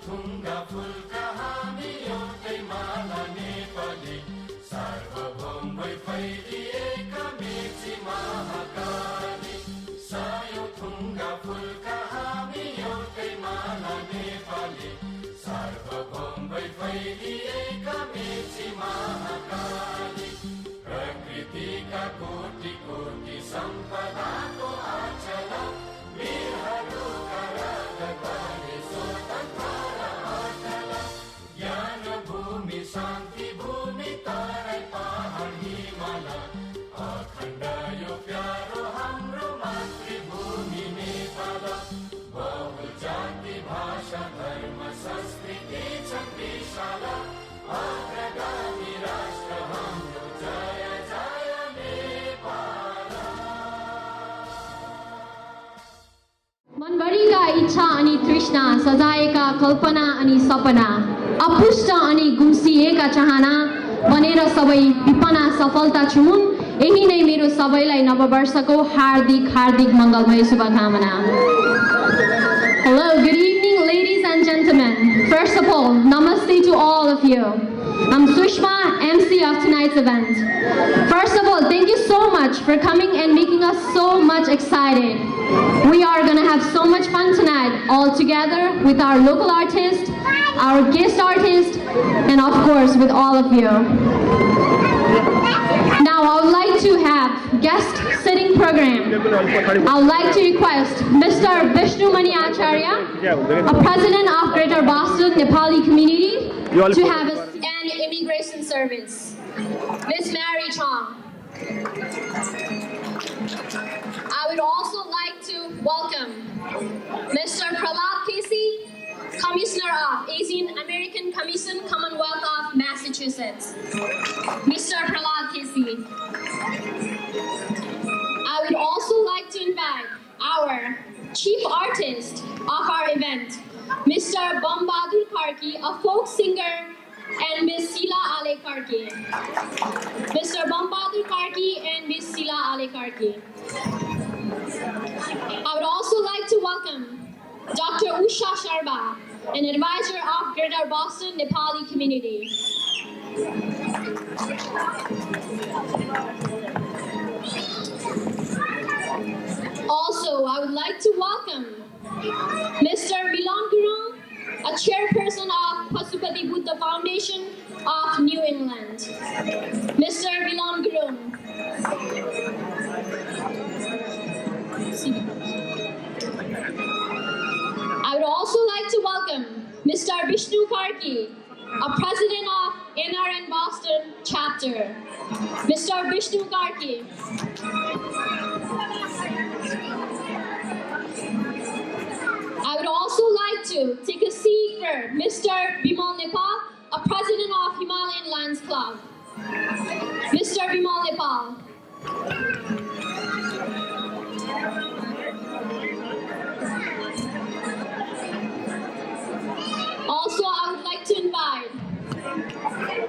थुङ्गा फुलका हामी एउटै माला नेपाली सार्वभौम भई फैलिएका मेची महाकाली सायो थुङ्गा फुलका हामी एउटै माला नेपाली सार्वभौम भई फैलिएका मेची महाकाली प्रकृतिका कोटि कोटि सम्पदाको आचल वीरहरूका रगतले स्वतन्त्र र अटल ज्ञान भूमि शान्ति भूमि तराई पहाड हिमाल अखण्ड यो प्यारो हाम्रो मातृभूमि नेपाल बहु जाति भाषा धर्म संस्कृति छन् विशाल अग्रगामी राष्ट्र हाम्रो जय जय नेपाल। मनभरिका इच्छा अनि तृष्णा सजाएका कल्पना अनि सपना अपुष्ट अनि गुम्सिएका चाहना बनेर सबै विपना सफलता छुमुन् यही नै मेरो सबैलाई नववर्षको हार्दिक हार्दिक मङ्गलमय शुभकामना। Hello, good evening ladies and gentlemen. First of all, namaste to all of you. I'm Sushma, MC of tonight's event. First of all, thank you so much for coming and making us so much excited. We are going to have so much fun tonight all together with our local artist, our guest artist, and of course with all of you. Now I would like to have guest sitting program. I would like to request Mr. Vishnu Mani Acharya, a president of Greater Boston Nepali community, to have an immigration service. Miss Mary Chong. I would also like to welcome Mr. Prahlad Casey, Commissioner of Asian American Commission, Commonwealth of Massachusetts. Mr. Prahlad Casey. I would also like to invite our chief artist of our event, Mr. Bambadur Karki, a folk singer, and Miss Sila Ale Karki. Mr. Bambadur Karki and Miss Sila Ale Karki. I would also like to welcome Dr. Usha Sharma, an advisor of Greater Boston Nepali community. Also, I would like to welcome Mr. Milan Gurung, a chairperson of Pasupati Buddha Foundation of New England. Mr. Milan Gurung. I would also like to welcome Mr. Vishnu Karki, a president of NRN Boston chapter. Mr. Vishnu Karki. I would also like to take a seat for Mr. Bimal Nepal, a president of Himalayan Lands Club. Mr. Bimal Nepal. Also, I would like to invite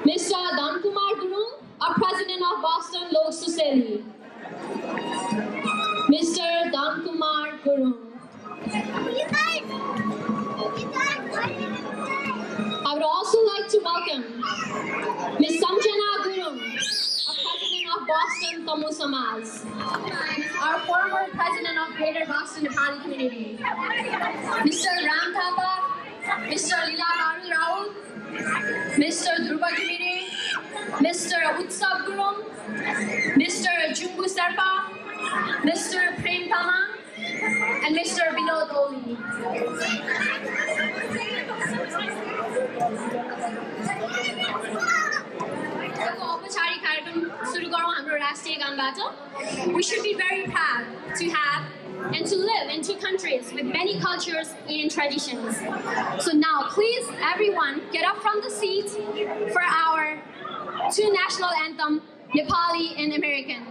Mr. Dankumar Gurung, a president of Boston Lok Society. Mr. Dankumar Gurung. I would also like to welcome Ms. Samjana Gurung, a president of Boston Tamu Samaj, our former president of Greater Boston Nepali community, Mr. Ram Thapa, Mr. Lila Garu Raut, Mr. Dhruva Gimire, Mr. Utsav Gurung, Mr. Jungu Serpa, Mr. Prem Tamang, and Mr. Vinod Oli. We should be very proud to have and to live in two countries with many cultures and traditions. So now, please, everyone, get up from the seat for our two national anthem, Nepali and American.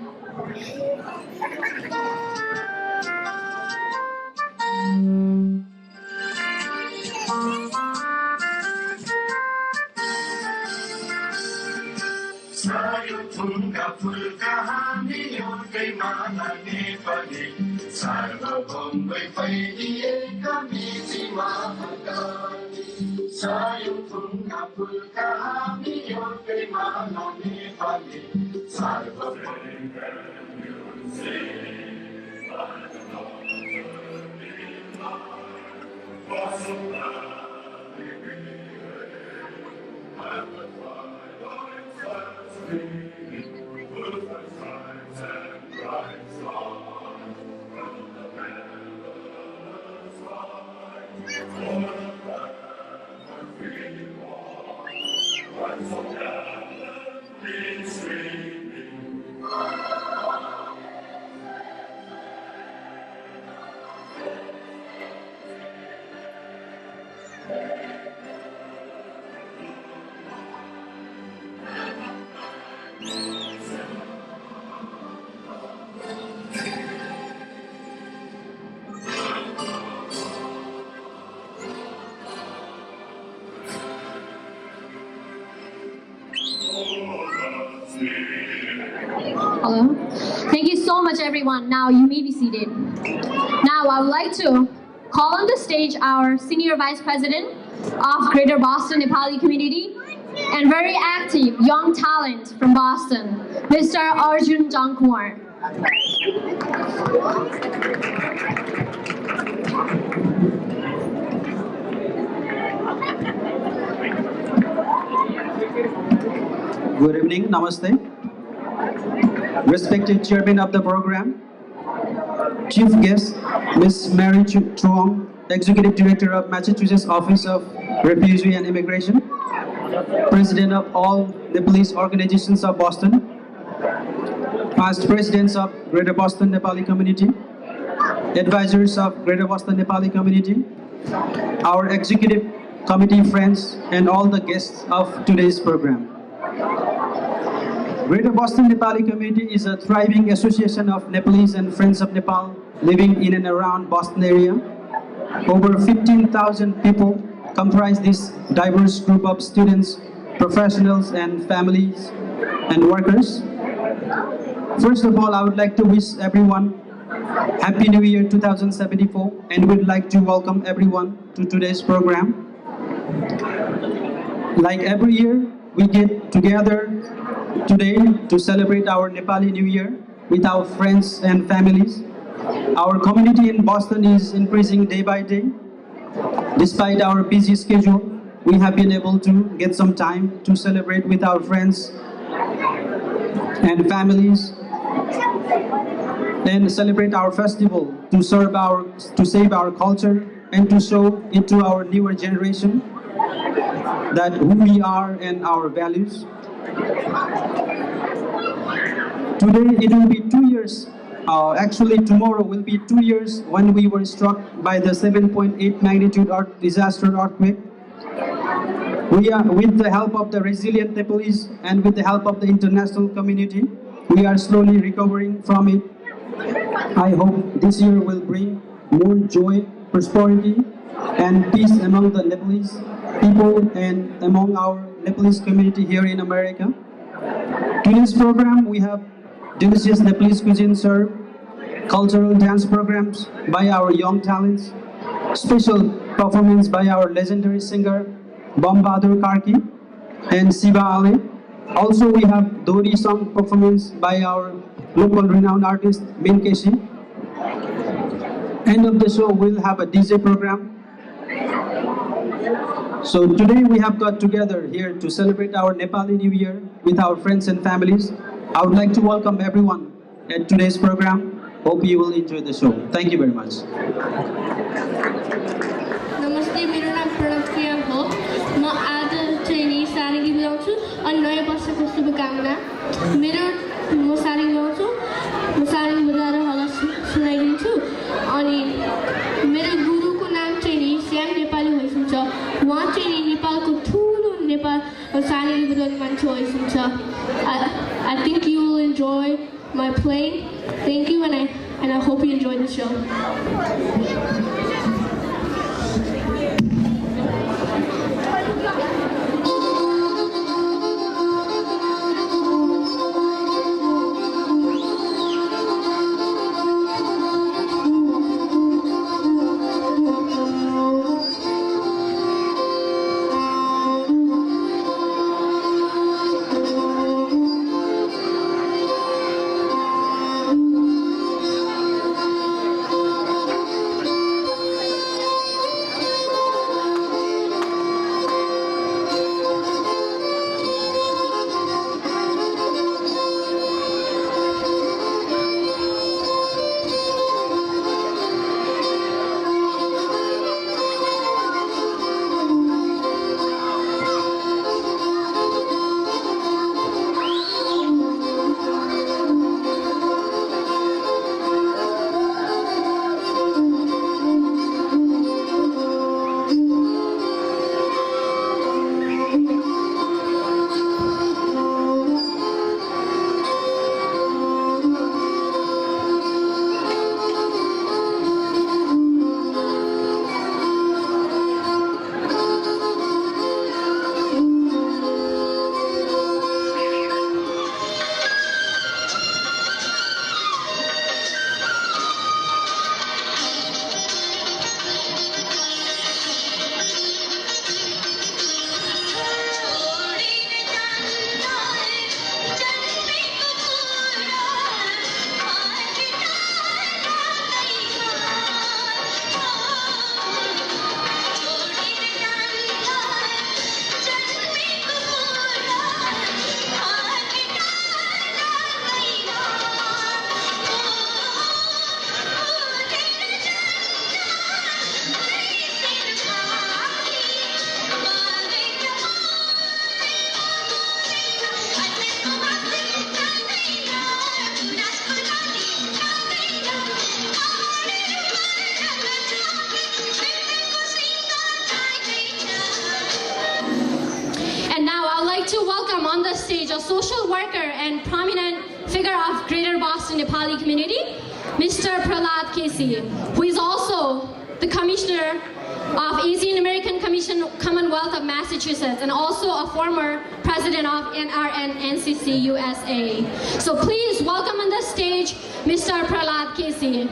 थुङ्गा phulka हामी एउटै माला नेपाली सार्वभौम भई फैलिएका मेची महाकाली सायुथुङ्गा फुलका हामी एउटै माला Nepali Hello. Thank you so much, everyone. Now you may be seated. Now I would like to call on the stage our Senior Vice President of Greater Boston Nepali Community and very active young talent from Boston, Mr. Arjun Jangkumar. Good evening, namaste. Respected Chairman of the program, Chief Guest, Ms. Mary Chuang, Executive Director of Massachusetts Office of Refugee and Immigration, President of all Nepalese organizations of Boston, Past Presidents of Greater Boston Nepali Community, Advisors of Greater Boston Nepali Community, our Executive Committee friends, and all the guests of today's program. Greater Boston Nepali Community is a thriving association of Nepalese and Friends of Nepal living in and around Boston area. Over 15,000 people comprise this diverse group of students, professionals, and families and workers. First of all, I would like to wish everyone Happy New Year 2074, and we'd like to welcome everyone to today's program. Like every year, we get together today to celebrate our Nepali New Year with our friends and families. Our community in Boston is increasing day by day. Despite our busy schedule, we have been able to get some time to celebrate with our friends and families and celebrate our festival to save our culture and to show it to our newer generation that who we are and our values. Today it will be 2 years, actually tomorrow will be 2 years when we were struck by the 7.8 magnitude disaster earthquake. We are, with the help of the resilient Nepalese and with the help of the international community, we are slowly recovering from it. I hope this year will bring more joy, prosperity, and peace among the Nepalese people and among our Nepalese community here in America. Today's program, we have delicious Nepalese cuisine served, cultural dance programs by our young talents, special performance by our legendary singer Bambadur Karki and Siva Ali. Also, we have Dori song performance by our local renowned artist Min Keshi. End of the show, we'll have a DJ program. So today we have got together here to celebrate our Nepali New Year with our friends and families. I would like to welcome everyone at today's program. Hope you will enjoy the show. Thank you very much. नमस्ते, मेरो नाम प्रणव प्रियाङ हो। म आज चाहिँ नि सारङ्गी बजाउँछु अनि नयाँ वर्षको शुभकामना। म सारङ्गी बजाउँछु, म सारङ्गी बजाएर होला सुनाइदिन्छु। अनि मेरो गुरुको नाम चाहिँ नि श्याम नेपाली होइसुन्छ। उहाँ चाहिँ नि नेपालको ठुलो नेपाल सारङ्गी बजाउने मान्छे होइसुन्छ। I think you will enjoy my playing. Thank you, and I hope you enjoy the show. stage a social worker and prominent figure of Greater Boston Nepali community, Mr. Prahlad Kesi, who is also the Commissioner of Asian American Commonwealth of Massachusetts and also a former president of NRNCC USA. So please welcome on the stage Mr. Prahlad Kesi.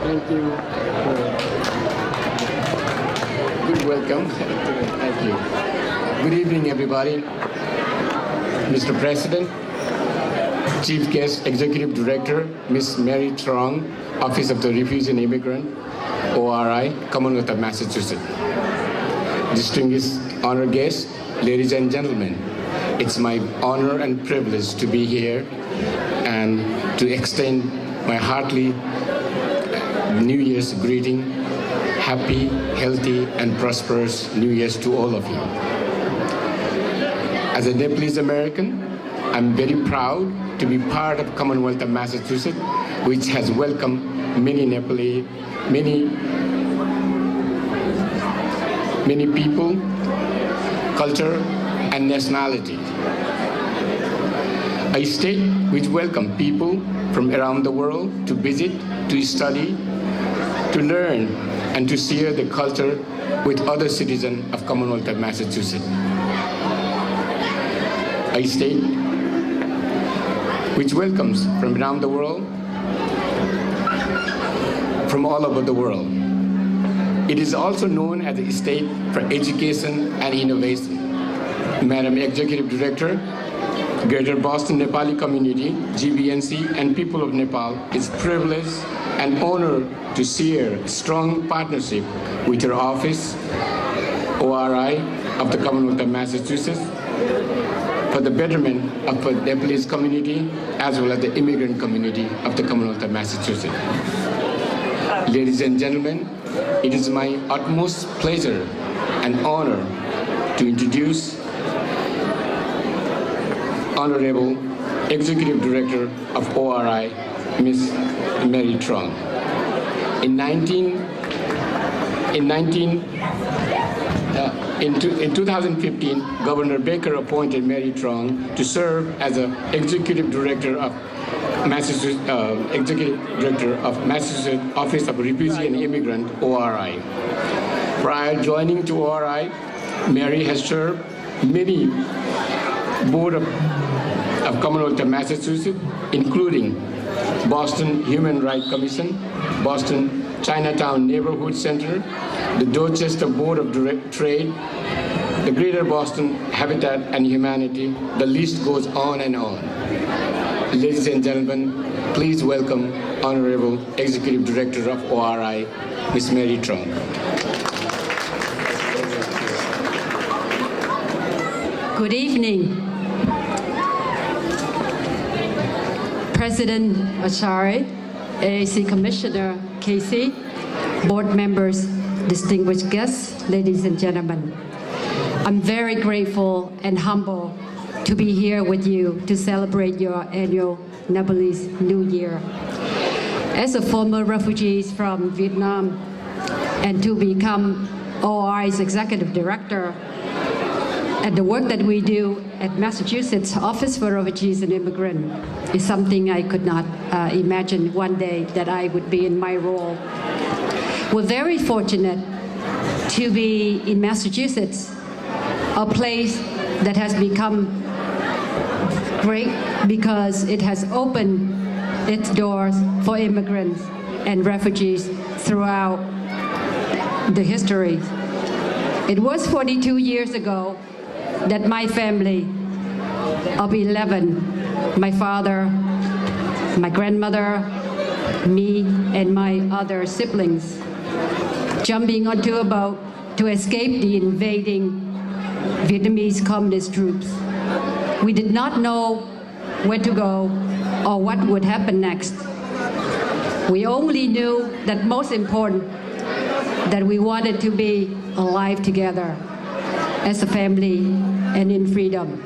Thank you. Good welcome. Thank you. Good evening, everybody. Mr. President, Chief Guest Executive Director, Ms. Mary Trong, Office of the Refugee and Immigrant, ORI, Commonwealth of Massachusetts. Distinguished honored guests, ladies and gentlemen, it's my honor and privilege to be here and to extend my heartily New Year's greeting. Happy, healthy, and prosperous New Year's to all of you. As a Nepalese American, I'm very proud to be part of Commonwealth of Massachusetts, which has welcomed many Nepali, many people, culture, and nationality. A state which welcomes people from around the world to visit, to study, to learn, and to share the culture with other citizens of Commonwealth of Massachusetts. A state which welcomes from around the world, from all over the world. It is also known as a state for education and innovation. Madam Executive Director, Greater Boston Nepali Community, GBNC, and people of Nepal, is privileged and honored to share a strong partnership with your office, ORI, of the Commonwealth of Massachusetts, for the betterment of the Nepalese community as well as the immigrant community of the Commonwealth of Massachusetts. Ladies and gentlemen, it is my utmost pleasure and honor to introduce Honorable Executive Director of ORI, Ms. Mary Trong. In 2015, Governor Baker appointed Mary Trong to serve as an Executive Director of Massachusetts Office of Refugee and Immigrant, ORI. Prior joining to ORI, Mary has served many board of Commonwealth of Massachusetts, including Boston Human Rights Commission, Boston Chinatown Neighborhood Center, the Dorchester Board of Trade, the Greater Boston Habitat and Humanity. The list goes on and on. Ladies and gentlemen, please welcome Honorable Executive Director of ORI, Ms. Mary Trong. Good evening. President Achari, AAC Commissioner Casey, board members, distinguished guests, ladies and gentlemen. I'm very grateful and humble to be here with you to celebrate your annual Nepalese New Year. As a former refugee from Vietnam and to become ORI's Executive Director, and the work that we do at Massachusetts Office for Refugees and Immigrants is something I could not imagine one day that I would be in my role. We're very fortunate to be in Massachusetts, a place that has become great because it has opened its doors for immigrants and refugees throughout the history. It was 42 years ago that my family of 11, my father, my grandmother, me, and my other siblings, jumping onto a boat to escape the invading Vietnamese communist troops. We did not know where to go or what would happen next. We only knew that most important, that we wanted to be alive together as a family and in freedom.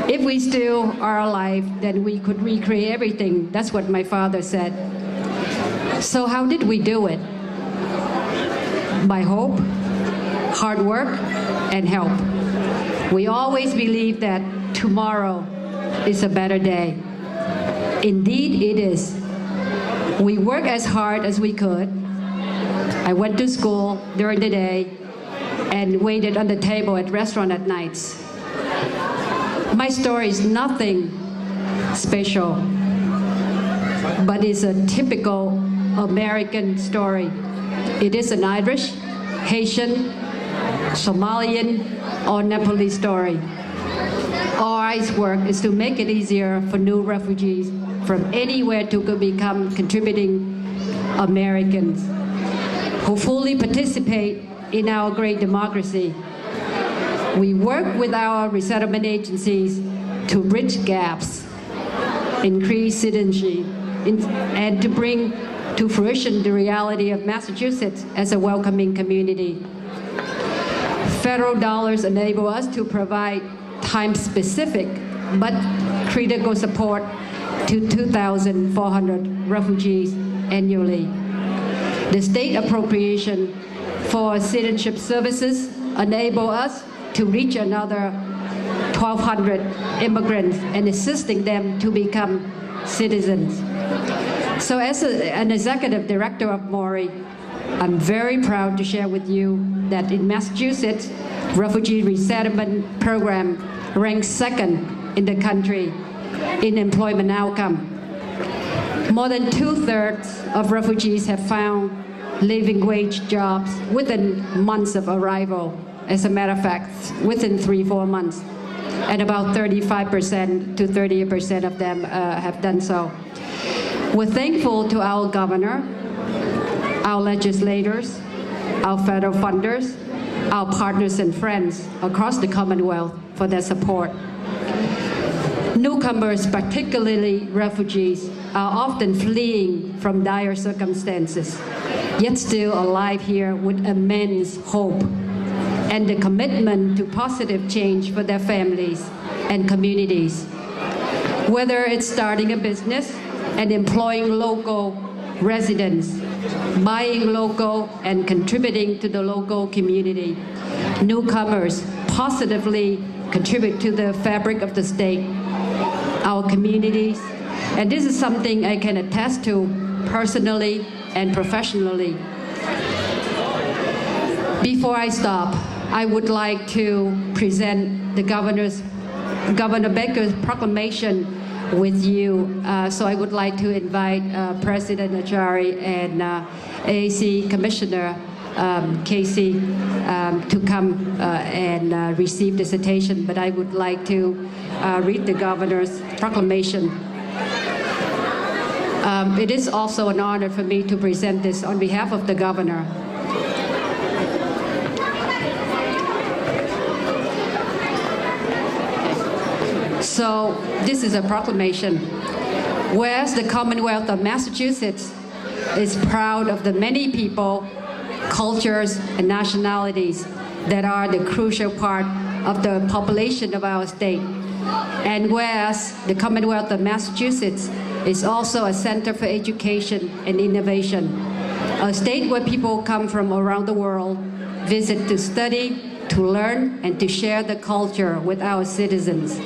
If we still are alive, then we could recreate everything. That's what my father said. So how did we do it? By hope, hard work, and help. We always believe that tomorrow is a better day. Indeed, it is. We work as hard as we could. I went to school during the day and waited on the table at restaurant at nights. My story is nothing special, but it's a typical American story. It is an Irish, Haitian, Somalian, or Nepali story. Our work is to make it easier for new refugees from anywhere to become contributing Americans who fully participate in our great democracy. We work with our resettlement agencies to bridge gaps, increase citizenship, and to bring to fruition the reality of Massachusetts as a welcoming community. Federal dollars enable us to provide time-specific but critical support to 2,400 refugees annually. The state appropriation for citizenship services enable us to reach another 1,200 immigrants and assisting them to become citizens. So as an executive director of MORI, I'm very proud to share with you that in Massachusetts, refugee resettlement program ranks second in the country in employment outcome. More than 2/3 of refugees have found living wage jobs within months of arrival. As a matter of fact, within 3-4 months. And about 35% to 30% of them have done so. We're thankful to our governor, our legislators, our federal funders, our partners and friends across the Commonwealth for their support. Newcomers, particularly refugees, are often fleeing from dire circumstances, yet still alive here with immense hope and the commitment to positive change for their families and communities. Whether it's starting a business and employing local residents, buying local and contributing to the local community, newcomers positively contribute to the fabric of the state, our communities, and this is something I can attest to personally and professionally. Before I stop, I would like to present the Governor Baker's proclamation with you. So I would like to invite President Achari and AAC Commissioner Casey to come and receive the citation, but I would like to read the Governor's proclamation. It is also an honor for me to present this on behalf of the Governor. So this is a proclamation. Whereas the Commonwealth of Massachusetts is proud of the many people, cultures, and nationalities that are the crucial part of the population of our state. And whereas the Commonwealth of Massachusetts is also a center for education and innovation, a state where people come from around the world, visit to study, to learn, and to share the culture with our citizens.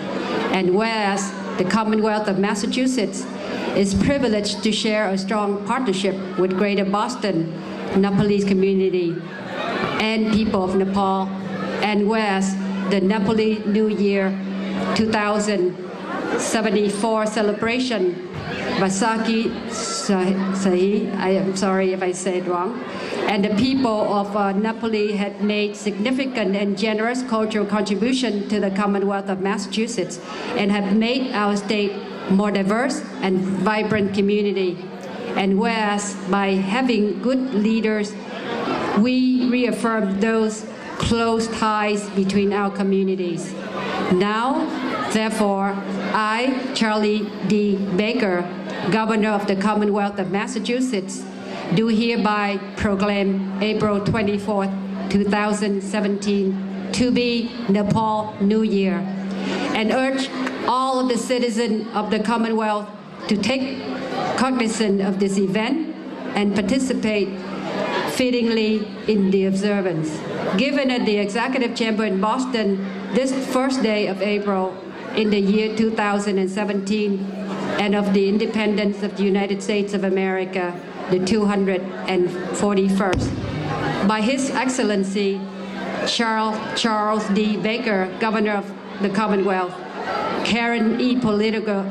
And whereas the Commonwealth of Massachusetts is privileged to share a strong partnership with Greater Boston, Nepalese community, and people of Nepal, and whereas the Nepali New Year 2074 celebration, Vaisakhi Sahi, I am sorry if I say it wrong, and the people of Nepali had made significant and generous cultural contribution to the Commonwealth of Massachusetts and have made our state more diverse and vibrant community. And whereas by having good leaders, we reaffirm those close ties between our communities. Now, therefore, I, Charlie D. Baker, Governor of the Commonwealth of Massachusetts, do hereby proclaim April 24th, 2017 to be Nepal New Year and urge all of the citizens of the Commonwealth to take cognizance of this event and participate fittingly in the observance. Given at the Executive Chamber in Boston this first day of April in the year 2017 and of the independence of the United States of America, the 241st, by His Excellency Charles D. Baker, Governor of the Commonwealth, Karen E. Polito,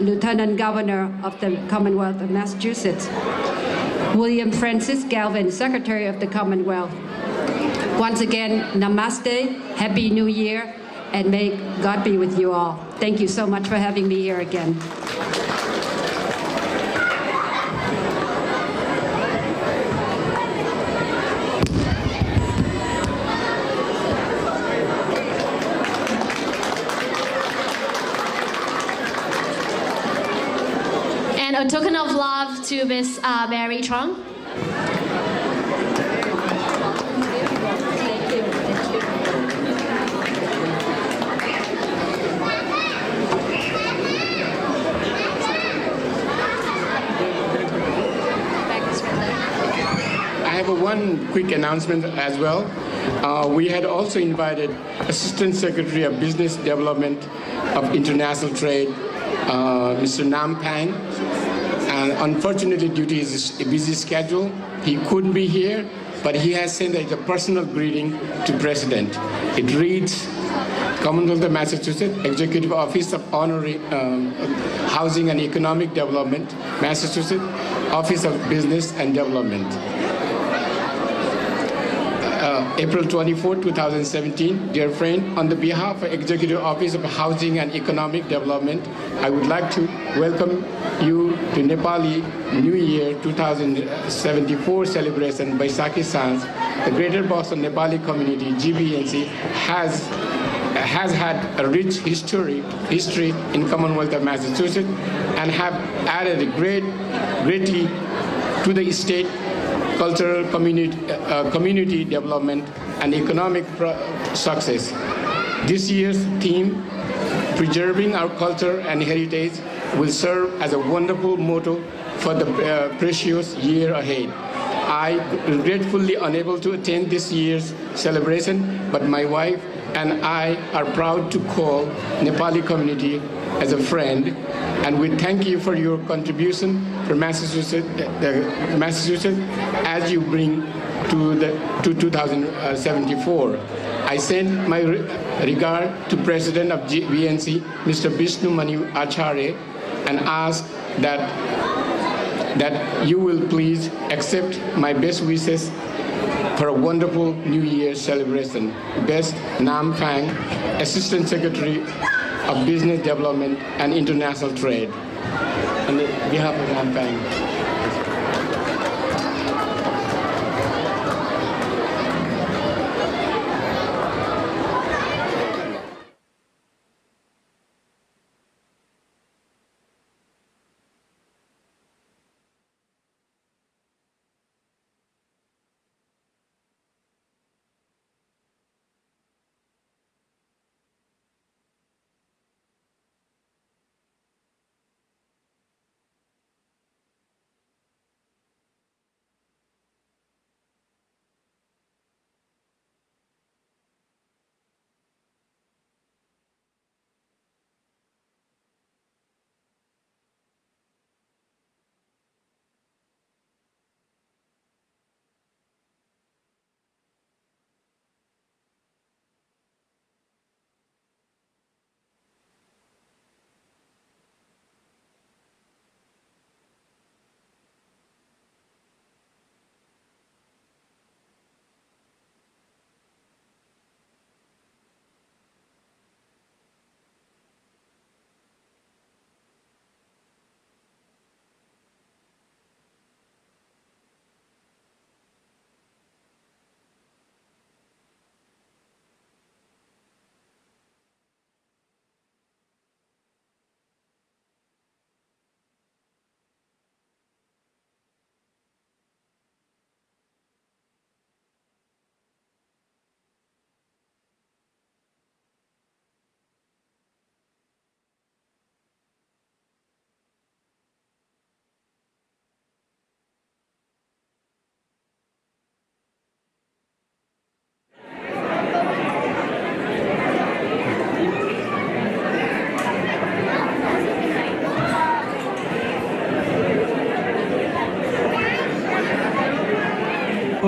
Lieutenant Governor of the Commonwealth of Massachusetts, William Francis Galvin, Secretary of the Commonwealth. Once again, namaste, Happy New Year, and may God be with you all. Thank you so much for having me here again. And a token of love to Miss Mary Trong. I have one quick announcement as well. We had also invited Assistant Secretary of Business Development of International Trade, Mr. Nam Pang, and unfortunately due to his busy schedule, he couldn't be here, but he has sent a personal greeting to President. It reads, Commonwealth of Massachusetts, Executive Office of Honorary Housing and Economic Development, Massachusetts, Office of Business and Development. April 24, 2017. Dear friend, on the behalf of Executive Office of Housing and Economic Development, I would like to welcome you to Nepali New Year 2074 celebration by Baisakhi Sans. The Greater Boston Nepali Community, GBNC, has had a rich history in Commonwealth of Massachusetts and have added greatly to the state cultural community development and economic success. This year's theme, Preserving Our Culture and Heritage, will serve as a wonderful motto for the precious year ahead. I regretfully unable to attend this year's celebration, but my wife and I are proud to call Nepali community as a friend, and we thank you for your contribution for Massachusetts as you bring to 2074. I send my regard to President of GBNC, Mr. Vishnu Mani Acharya, and ask that you will please accept my best wishes for a wonderful New Year celebration. Best, Nam Phang, Assistant Secretary of Business Development and International Trade. On behalf of Nam Phang.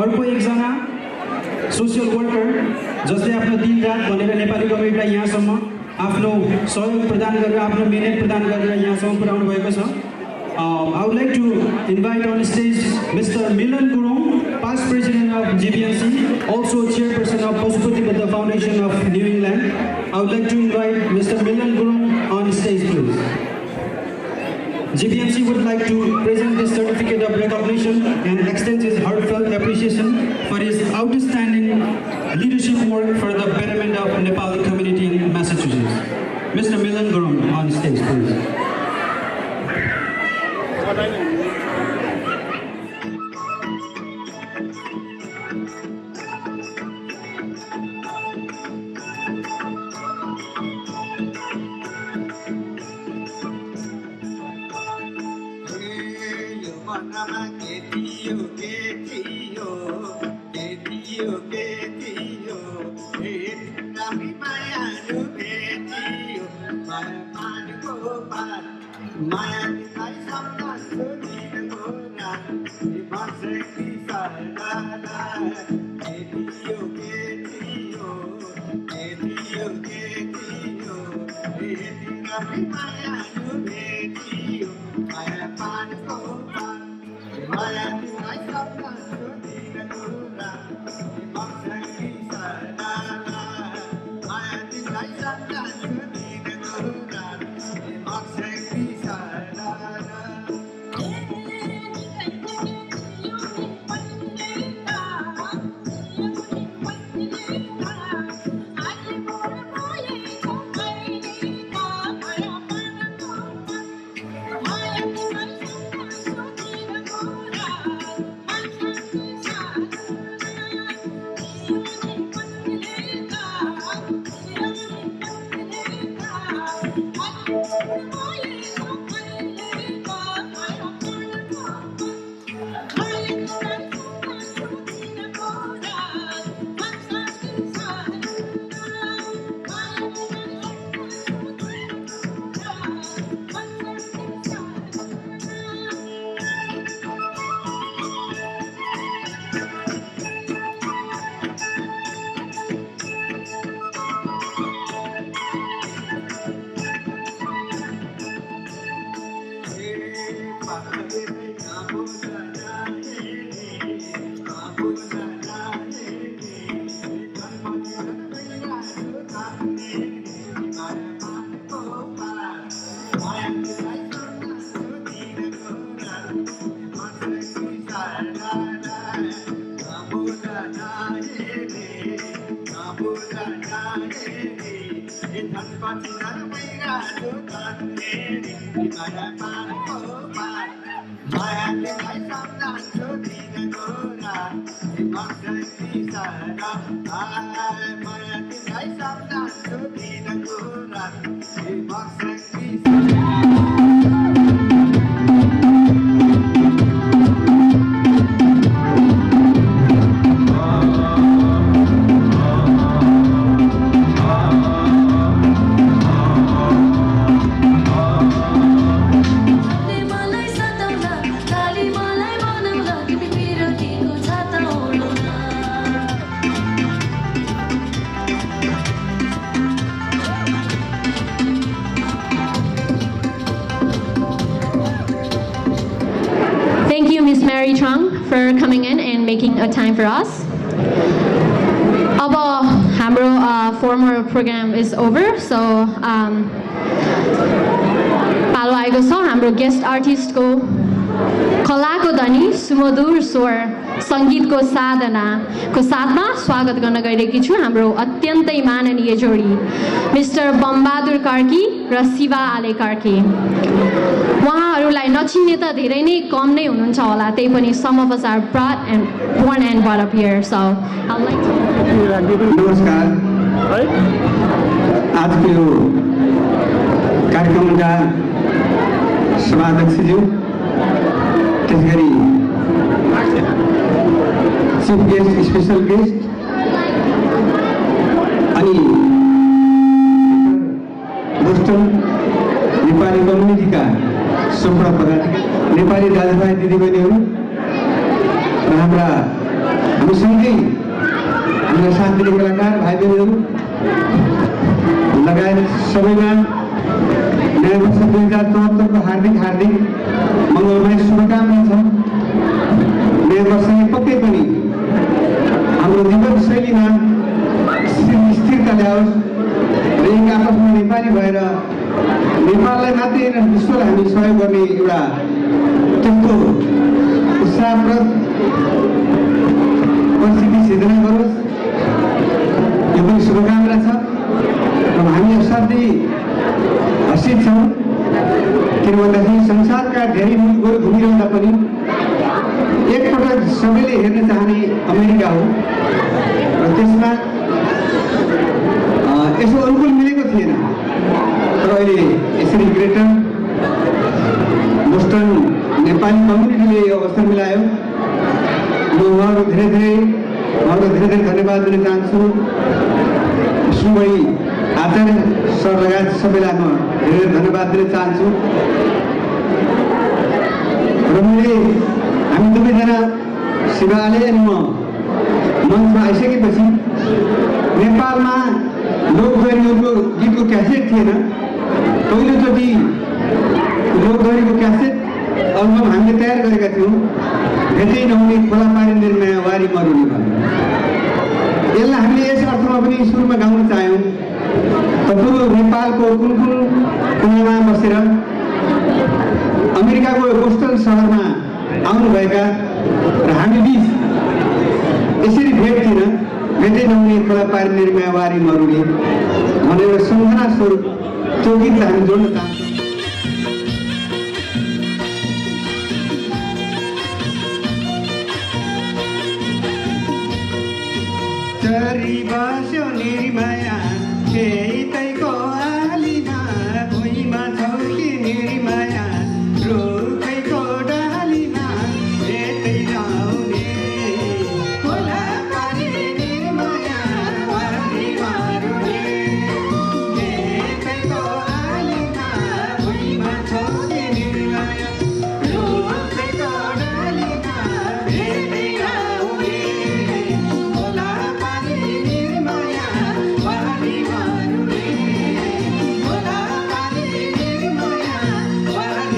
अर्को एकजना social worker जसले आफ्नो दिनरात भनेर नेपाली कम्युनिटीलाई यहाँसम्म आफ्नो सहयोग प्रदान गरेर आफ्नो मिहिनेत प्रदान गरेर यहाँसम्म पुर्याउनु भएको छ। I would like to invite on stage Mr. Milan Gurung, past president of GBNC, also chairperson of Pashupati Buddha Foundation of New England. I would like to invite Mr. Milan Gurung on stage, please. GBNC would like to present this certificate of recognition and extend his heartfelt appreciation for his outstanding leadership work for the betterment of Nepali community in Massachusetts. Mr. Milan Gurung on stage, please. For coming in and making a time for us. अब हाम्रो formal program is over, so पालो आएको छ हाम्रो guest आर्टिस्टको कलाको धनी सुमधुर स्वर सङ्गीतको साधनाको साथमा स्वागत गर्न गइरहेकी छु हाम्रो अत्यन्तै माननीय जोडी मिस्टर बमबहादुर कार्की र शिवा आले कार्की। उहाँहरूलाई नचिन्ने त धेरै नै कम नै हुनुहुन्छ होला, त्यही पनि some of us are brought and born and brought up here, so I'd like to नमस्कार। आजको यो कार्यक्रमका सभाध्यक्षज्यू, त्यसगरी चिफ गेस्ट, स्पेशल गेस्ट अनि बोस्टन नेपाली कम्युनिटीका सम्पूर्ण नेपाली दाजुभाइ दिदीबहिनीहरू र हाम्रा हामी सँगै हामीलाई साथ दिने कलाकार भाइ बहिनीहरू लगायत सबैमा नयाँ वर्ष 2074 को हार्दिक मङ्गलमय शुभकामना छ। नयाँ वर्षले पक्कै पनि हाम्रो जीवन शैलीमा स्थिरता ल्याओस् र एक आपसमा नेपाली भएर नेपाललाई मात्रै होइन विश्वलाई हामी सहयोग गर्ने एउटा त्यस्तो उत्साहप्रद परिस्थिति सिर्जना गरोस्, यो पनि शुभकामना छ। र हामी असाध्यै हर्षित छौँ किन भन्दाखेरि संसारका धेरै मुलुकहरू घुमिरहँदा पनि एकपटक सबैले हेर्न चाहने अमेरिका हो र त्यसमा यसो अनुकूल मिलेको थिएन। तर अहिले यसरी ग्रेटर बोस्टन नेपाली कम्युनिटीले यो अवसर मिलायो। म उहाँहरू धेरै धन्यवाद दिन चाहन्छु। सुमणी आचार्य सर लगायत सबैलाई म धेरै धन्यवाद दिन चाहन्छु। र हामी दुवैजना शिवाले अनि म मञ्चमा आइसकेपछि नेपालमा लोकदोहोरीको गीतको क्यासेट थिएन। पहिलोचोटि लोकदोहोरीको क्यासेट अल्बम हामीले तयार गरेका थियौँ। भेटै नहुने खोला पारी निर्माया वारी मरुनी भन्ने। यसलाई हामीले यस अर्थमा पनि सुरुमा गाउन चाह्यौँ तपाईँको नेपालको कुन कुनामा बसेर अमेरिकाको बोस्टन सहरमा आउनुभएका र हामी बिच यसरी भेट थिएन। भेटै नहुने खोला पारी निर्माया वारी मरुनी भन्ने एउटा सम्झना स्वरूप त्यो गीतलाई हामी जोड्न चाहन्छौँ। चरी बस्यो निर्माया खेतैको आलीमा भुइँमा छौकी निर्माया रुखैको डालीमा भेटै नहुने खोला पारी निर्माया वारी मरुनी खेतैको आलीमा भुइँमा छौकी निर्माया रुखैको डालीमा भेटै नहुने खोला पारी निर्माया वारी मरुनी खोला पारी निर्माया वारी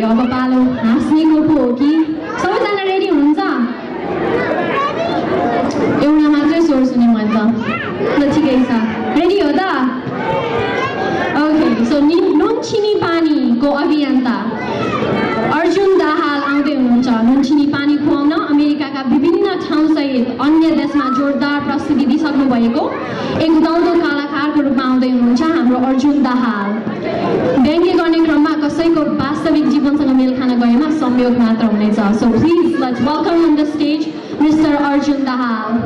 अब पालो हाँस्नेको पो हो कि सबैजना रेडी हुनुहुन्छ एउटा मात्रै स्वर सुने मैले त ल ठिकै छ रेडी हो त ओके सो नुन चिनी पानीको अभियन्ता अर्जुन दाहाल आउँदै हुनुहुन्छ नुन चिनी पानी खुवाउन अमेरिकाका विभिन्न ठाउँसहित अन्य देशमा जोरदार प्रस्तुति दिइसक्नु भएको एक उदाउँदो कलाकारको रूपमा आउँदै हुनुहुन्छ हाम्रो अर्जुन दाहाल व्यङ्ग्य गर्ने क्रममा कसैको वास्तविक जीवनसँग मेल खान गएमा संयोग मात्र हुनेछ so please let's welcome on the stage mister Arjun Dahal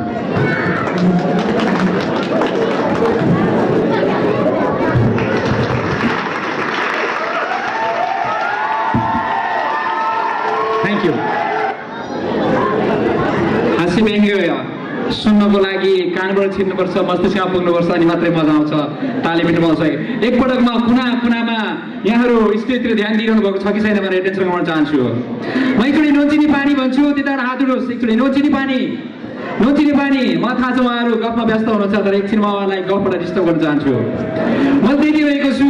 thank you हाँसी व्यङ्ग्य सुन्नको लागि कानबाट छिर्नुपर्छ मस्तिष्कमा पुग्नुपर्छ अनि मात्रै मजा आउँछ ताली पिट्नु आउँछ एकपटकमा कुना कुनामा यहाँहरू स्टेजतिर ध्यान दिइरहनु भएको छ कि छैन भनेर एटेन्सन गर्न चाहन्छु म एकचोटि नोचिनी पानी भन्छु त्यताबाट हात उठोस् एकचोटि नोचिनी पानी म थाहा छ उहाँहरू गफमा व्यस्त हुनुहुन्छ तर एकछिन म उहाँलाई गफबाट डिस्टर्ब गर्न चाहन्छु म देखिरहेको छु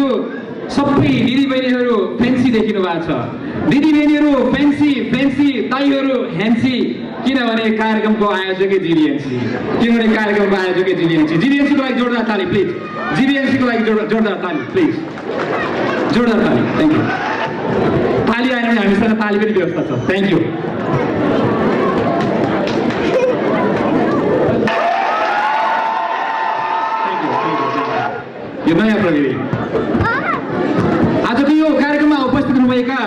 सबै दिदीबहिनीहरू फेन्सी देखिनु भएको छ दिदीबहिनीहरू फेन्सी दाइहरू ह्यान्सी किनभने कार्यक्रमको आयोजकै GBNC को लागि जोरदार ताली प्लिज GBNC को लागि जोरदार ताली प्लिज जोरदार ताली थ्याङ्क यू ताली आएन भने हामीसँग ताली पनि व्यवस्था छ थ्याङ्क यू यो नयाँ प्रविधि आजको यो कार्यक्रममा उपस्थित हुनुभएका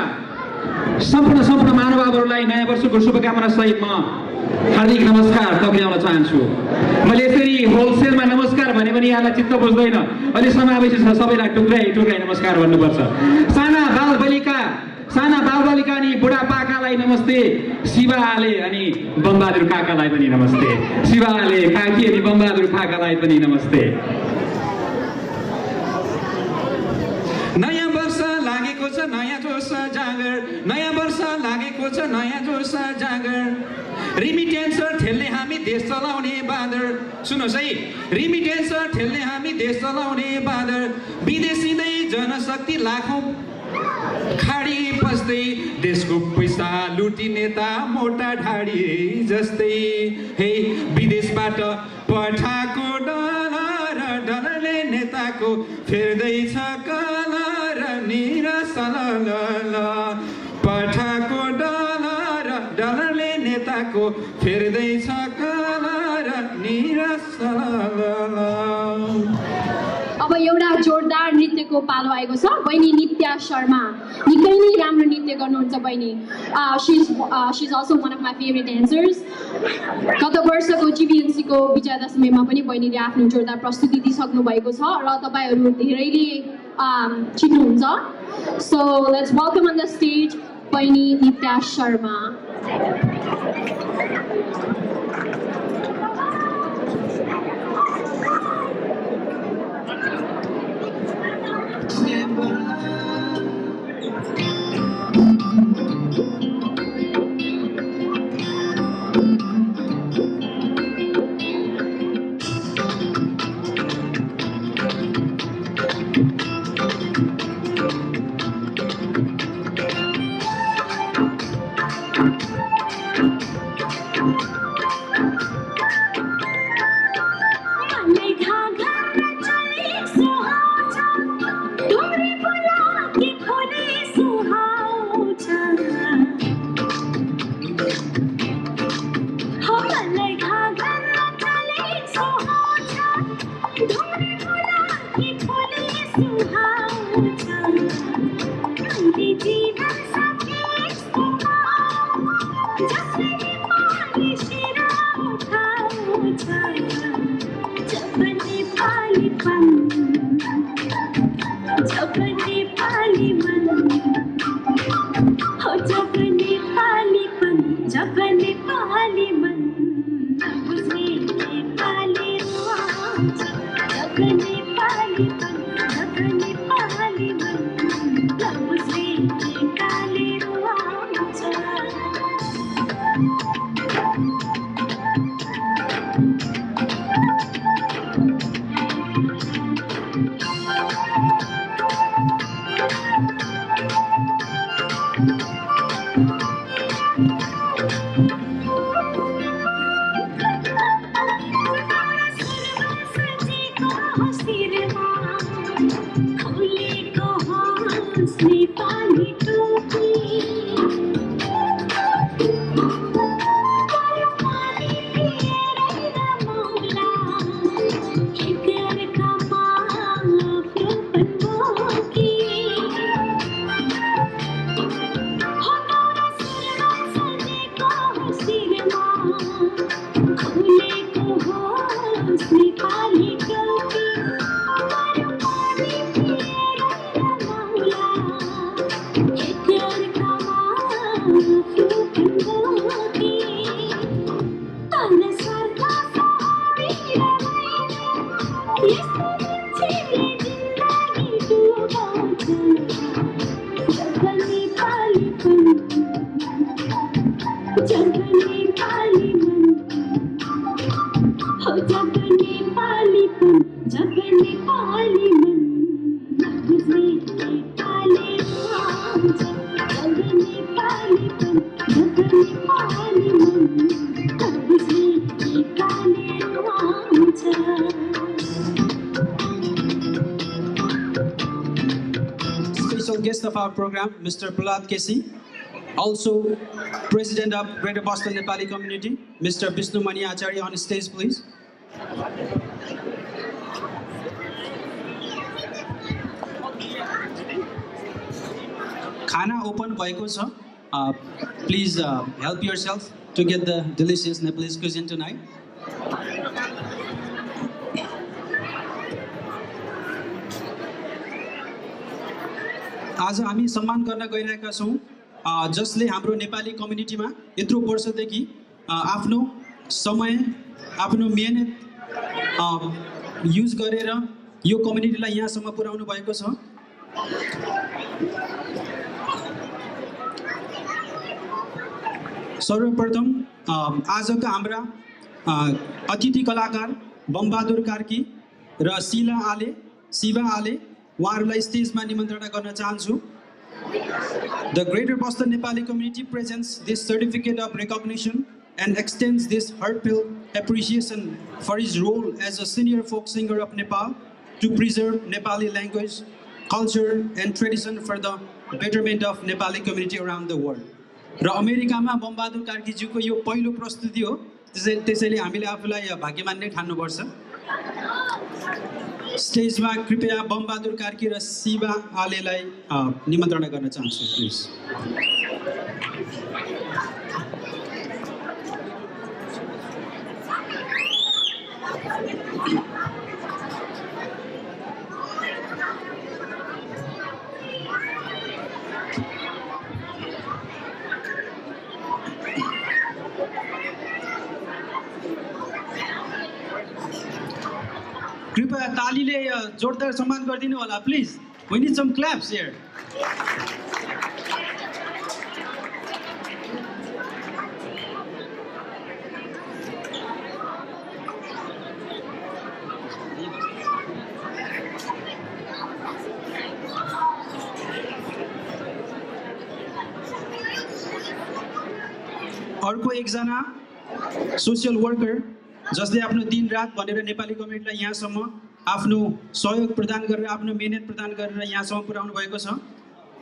सम्पूर्ण महानुभावहरूलाई नयाँ वर्षको शुभकामना सहित म हार्दिक नमस्कार टक्राउन चाहन्छु मैले यसरी होलसेलमा नमस्कार भने पनि यहाँलाई चित्त बुझ्दैन अलि समावेशी छ सबैलाई टुक्राई नमस्कार भन्नुपर्छ साना बालबालिका अनि बुढापाकालाई नमस्ते शिवाले अनि बमबहादुर काकालाई पनि नमस्ते शिवाले काकी अनि बमबहादुर काकालाई पनि नमस्ते नयाँ वर्ष लागेको छ नयाँ जोस जागर नयाँ वर्ष लागेको छ नयाँ जोस जागर रिमिटेन्सर ठेल्ने हामी देश चलाउने बाँदर सुन्नुहोस् है रिमिटेन्सर ठेल्ने हामी देश चलाउने बाँदर विदेशीदै जनशक्ति लाखौँ खाडी पस्दै देशको पैसा लुटी नेता मोटा ढाडी जस्तै हे विदेशबाट पठाएको डलरले नेताको फेर्दैछ कलर निरसल पठाएको डलरले नेताको फेर्दैछ कलर निरसल अब एउटा जोरदार नृत्यको पालो आएको छ बहिनी नित्या शर्मा निकै नै राम्रो नृत्य गर्नुहुन्छ बहिनी she is also one of my favourite dancers गत वर्षको GBNC को विजयादशमीमा पनि बहिनीले आफ्नो जोरदार प्रस्तुति दिइसक्नु भएको छ र तपाईँहरू धेरैले चिन्नुहुन्छ so let's welcome on the stage बहिनी नित्या शर्मा खोलेको होस् नेपाली टोपी Special guest of our program, Mr. Prahlad Kesi. Also, President of Greater Boston Nepali Community, Mr. Vishnu Mani Acharya on stage, please. Khana open bhayeko cha. Please help yourself to get the delicious Nepalese cuisine tonight. आज हामी सम्मान गर्न गइरहेका छौँ जसले हाम्रो नेपाली कम्युनिटीमा यत्रो वर्षदेखि आफ्नो समय आफ्नो मेहनत युज गरेर यो कम्युनिटीलाई यहाँसम्म पुर्याउनु भएको छ। सर्वप्रथम आजका हाम्रा अतिथि कलाकार बमबहादुर कार्की र शिवा आले उहाँहरूलाई स्टेजमा निमन्त्रणा गर्न चाहन्छु। The Greater Boston Nepali community presents this certificate of recognition and extends this heartfelt appreciation for his role as a senior folk singer of Nepal to preserve Nepali language, culture and tradition for the betterment of Nepali community around the world. र अमेरिकामा बमबहादुर कार्कीज्यूको यो पहिलो प्रस्तुति हो, त्यसैले हामीले आफूलाई भाग्यवान नै ठान्नुपर्छ। स्टेजमा कृपया बमबहादुर कार्की र शिवा आलेलाई निमन्त्रणा गर्न चाहन्छु, प्लिज। कृपया तालीले जोरदार सम्मान गरिदिनु होला, please. We need some claps here. अर्को एकजना सोशल वर्कर जसले आफ्नो दिन रात भनेर नेपाली कम्युनिटीलाई यहाँसम्म आफ्नो सहयोग प्रदान गरेर आफ्नो मेहनत प्रदान गरेर यहाँसम्म पुर्याउनु भएको छ।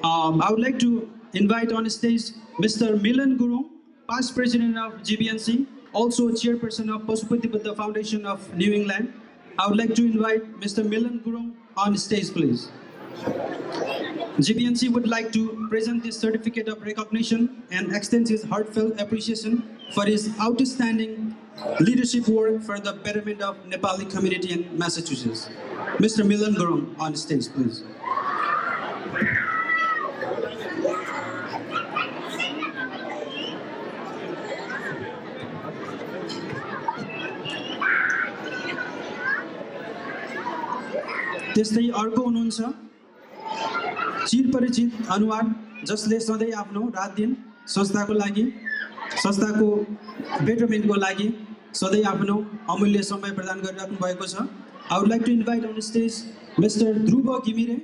I would like to invite on stage Mr. Milan Gurung, past president of GBNC, also chairperson of Pashupati Buddha Foundation of New England. I would like to invite Mr. Milan Gurung on stage, please. GBNC would like to present this certificate of recognition and extends his heartfelt appreciation for his outstanding leadership work for the betterment of Nepali community in Massachusetts. Mr. Milan Gurung on stage, please. त्यस्तै अर्को हुनुहुन्छ चिरपरिचित अनुहार जसले सधैँ आफ्नो रात दिन संस्थाको लागि संस्थाको बेटरमेन्टको लागि सधैँ आफ्नो अमूल्य समय प्रदान गरिराख्नु भएको छ। I would like to invite on stage Mr. Dhruva Gimire.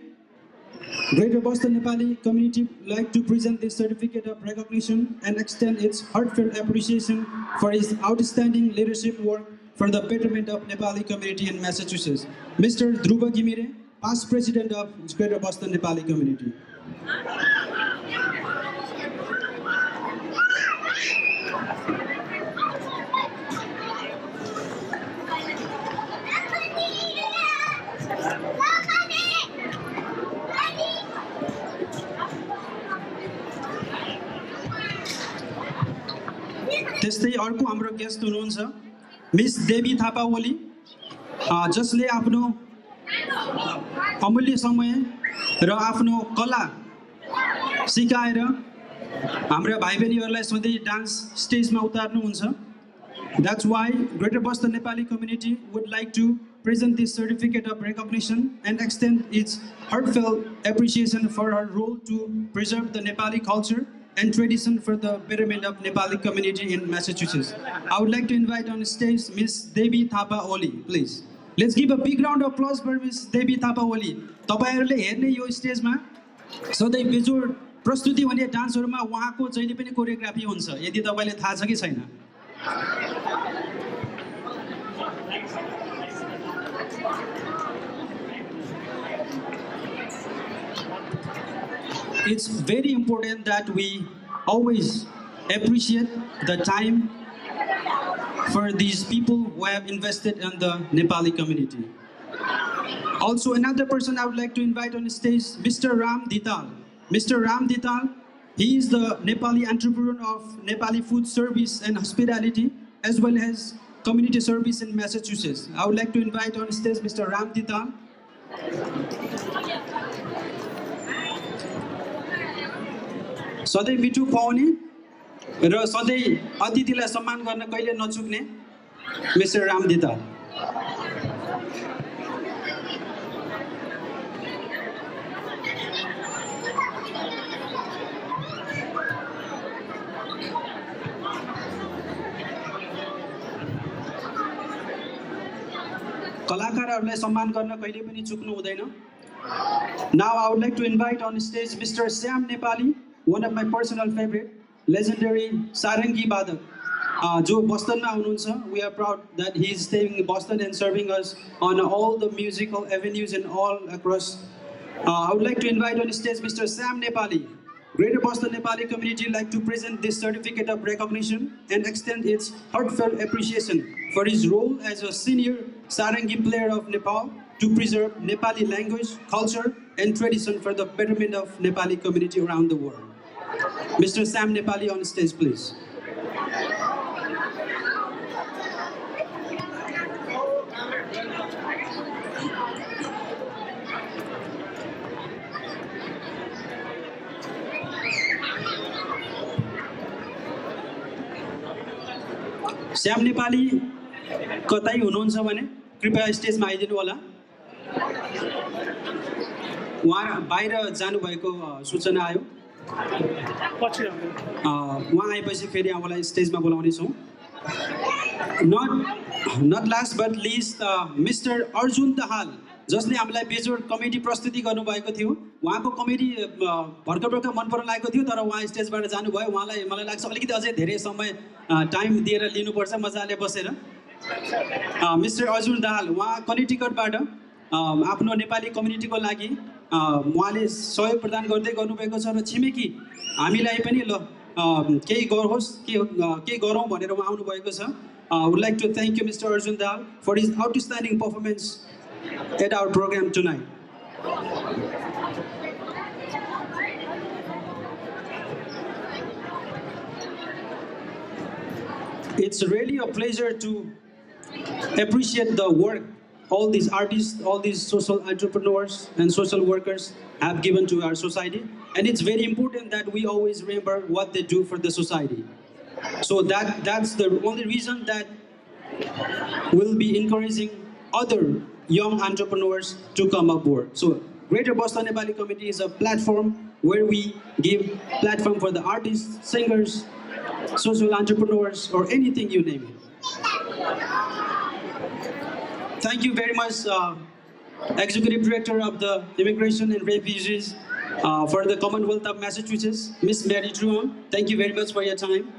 Greater Boston Nepali community would like to present this certificate of recognition and extend its heartfelt appreciation for his outstanding leadership work for the betterment of Nepali community in Massachusetts. Mr. Dhruva Gimire, past president of Greater Boston Nepali community. त्यस्तै अर्को हाम्रो guest हुनुहुन्छ miss देवी थापा ओली, जसले आफ्नो अमूल्य समय र आफ्नो कला सिकाएर हाम्रा भाइ बहिनीहरूलाई सधैँ डान्स स्टेजमा उतार्नुहुन्छ. That's why Greater Boston Nepali community would like to present this certificate of recognition and extend its heartfelt appreciation for her role to preserve the Nepali culture and tradition for the betterment of Nepali community in Massachusetts. I would like to invite on stage Miss Devi Thapa Oli, please. Let's give a big round of applause for Miss Devi Thapa Oli. तपाईहरुले हेर्ने यो स्टेजमा सधैँ बेजोड प्रस्तुति हुने डान्सहरुमा उहाँको जहिले पनि choreography हुन्छ. यदि तपाईले थाहा छ कि छैन? It's very important that we always appreciate the time for these people who have invested in the Nepali community. Also, another person I would like to invite on stage, Mr. Ram Dital. Mr. Ram Dital, he is the Nepali entrepreneur of Nepali food service and hospitality, as well as community service in Massachusetts. I would like to invite on stage Mr. Ram Dital. सधैँ मिठो खुवाउने र सधैँ अतिथिलाई सम्मान गर्न कहिले नचुक्ने mister Ram Dital. कलाकारहरूलाई सम्मान गर्न कहिले पनि चुक्नु हुँदैन. Now I would like to invite on stage Mr. Sam Nepali, one of my personal favorite, legendary sarangi badak, जो बस्टनमा हुनुहुन्छ. We are proud that he is staying in Boston and serving us on all the musical avenues and all across. I would like to invite on stage Mr. Sam Nepali. Greater Boston Nepali community like to present this certificate of recognition and extend its heartfelt appreciation for his role as a senior sarangi player of Nepal to preserve Nepali language, culture, and tradition for the betterment of Nepali community around the world. Mr. Sam Nepali on stage, please. Shyam Nepali कतै हुनुहुन्छ भने कृपया स्टेजमा आइदिनु होला. उहाँ बाहिर जानुभएको सूचना आयो. उहाँ आएपछि फेरि हामीलाई स्टेजमा बोलाउनेछौँ. Not last but least mister Arjun Dahal, जसले हामीलाई बेजोड कमेडी प्रस्तुति गर्नुभएको थियो. उहाँको कमेडी भर्खर मन पर्न लागेको थियो, तर उहाँ स्टेजबाट जानुभयो. उहाँलाई मलाई लाग्छ अलिकति अझै धेरै समय टाइम दिएर लिनुपर्छ मजाले बसेर. मिस्टर अर्जुन दाहाल, उहाँ कनेक्टिकटबाट आफ्नो नेपाली कम्युनिटीको लागि उहाँले सहयोग प्रदान गर्दै गर्नुभएको छ र छिमेकी हामीलाई पनि ल केही गरोस् केही गरौँ भनेर उहाँ आउनुभएको छ. Would like to thank you mister Arjun Dahal for his outstanding performance at our program tonight. It's really a pleasure to appreciate the work all these artists, all these social entrepreneurs and social workers have given to our society, and it's very important that we always remember what they do for the society. So that's the only reason that we'll be encouraging other young entrepreneurs to come aboard. So Greater Boston Nepali Committee is a platform where we give platform for the artists, singers, social entrepreneurs, or anything you name it. Thank you very much, Executive Director of the Immigration and Refugees for the Commonwealth of Massachusetts, Miss Mary Truong. Thank you very much for your time.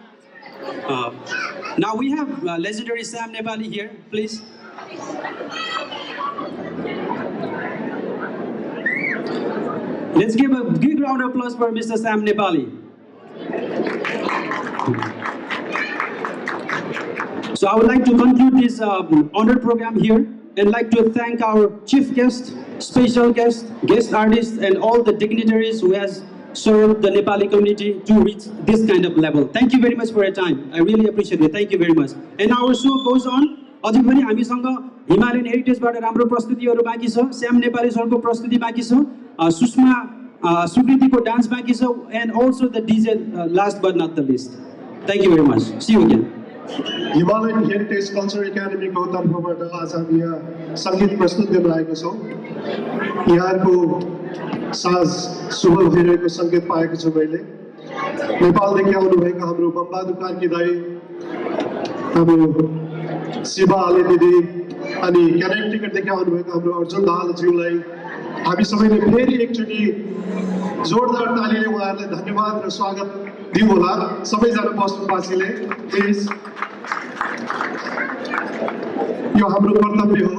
Now we have legendary Sam Nepali here, please. Let's give a big round of applause for Mr. Sam Nepali. So I would like to conclude this honor program here and like to thank our chief guest, special guest, guest artists, and all the dignitaries who has served the Nepali community to reach this kind of level. Thank you very much for your time. I really appreciate it. Thank you very much. And our show goes on. अझै पनि हामीसँग Himalayan हेरिटेजबाट राम्रो प्रस्तुतिहरू बाँकी छ, श्याम नेपाली सरको प्रस्तुति बाँकी छ, सुषमा सुकृतिको डान्स बाँकी छ, and also the DJ last but not the least. Thank you very much. See you again. Himalayan heritage culture एकाडेमीको तर्फबाट आज हामी यहाँ सङ्गीत प्रस्तुत गर्न आएको छौँ। यहाँको साज शुभ भइरहेको सङ्केत पाएको छु मैले। नेपालदेखि आउनुभएका हाम्रो बम्बादु कार्की दाई, हाम्रो शिवा आले दिदी अनि क्यानेक्टिकटदेखि आउनुभएका हाम्रो अर्जुन दाहालज्यूलाई हामी सबैले फेरि एकचोटि जोरदार तालीले उहाँहरूलाई धन्यवाद र स्वागत दिउँ होला। सबैजना बस्नुवासीले प्लिज, यो हाम्रो कर्तव्य हो।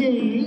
Jai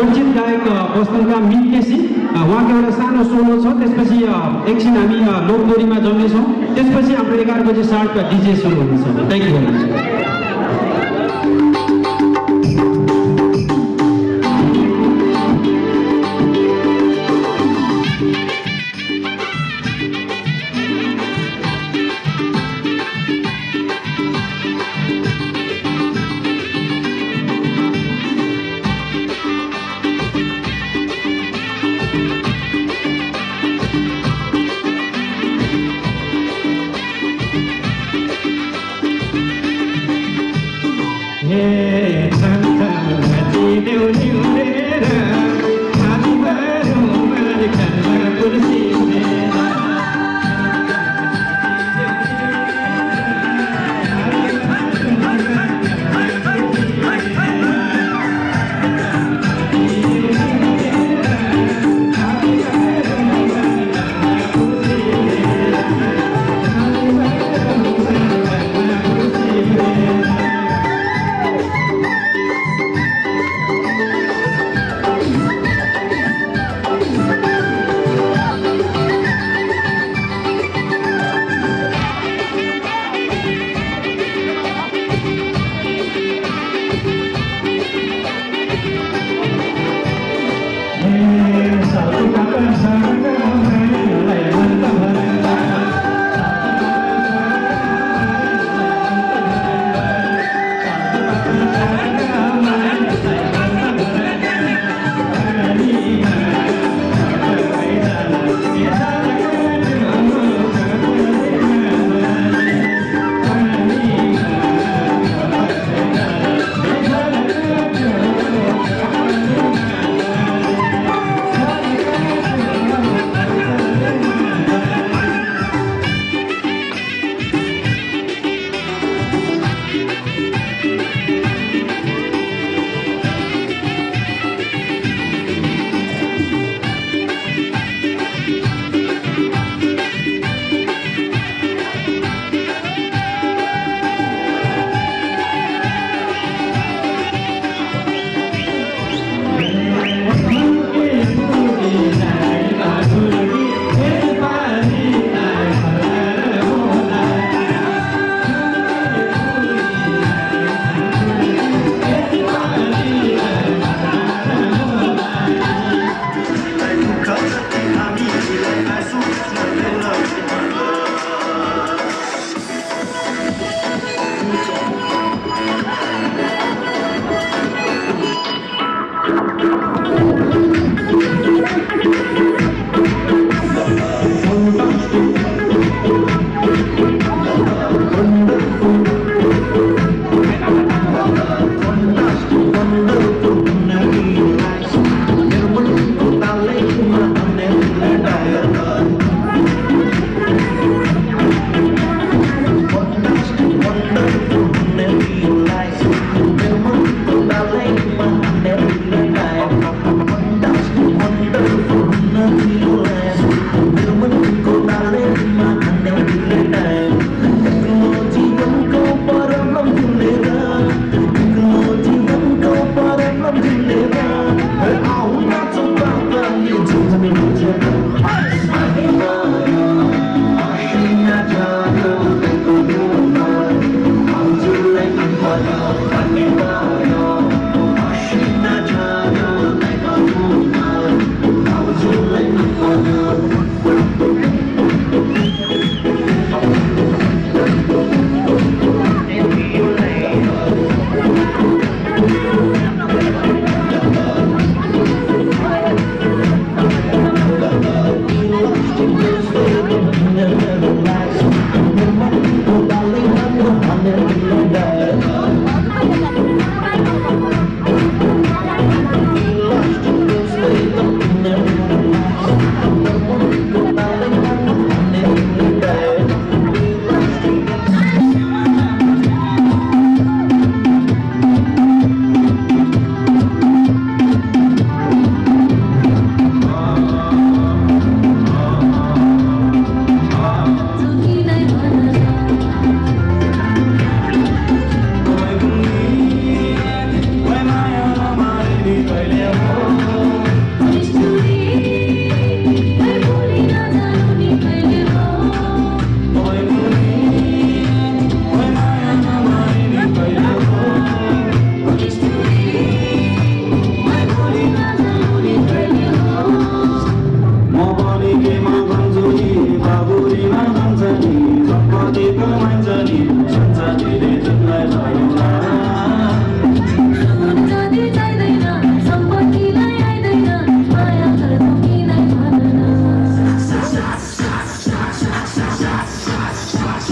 चर्चित गायक बस्तीका मिल्केसी उहाँको एउटा सानो सोलो छ, त्यसपछि एकछिन हामी लोकदोरीमा जम्नेछौँ, त्यसपछि हाम्रो 11 बजे शार्प डिजे सुरु हुनेछ। Thank you very much.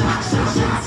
Success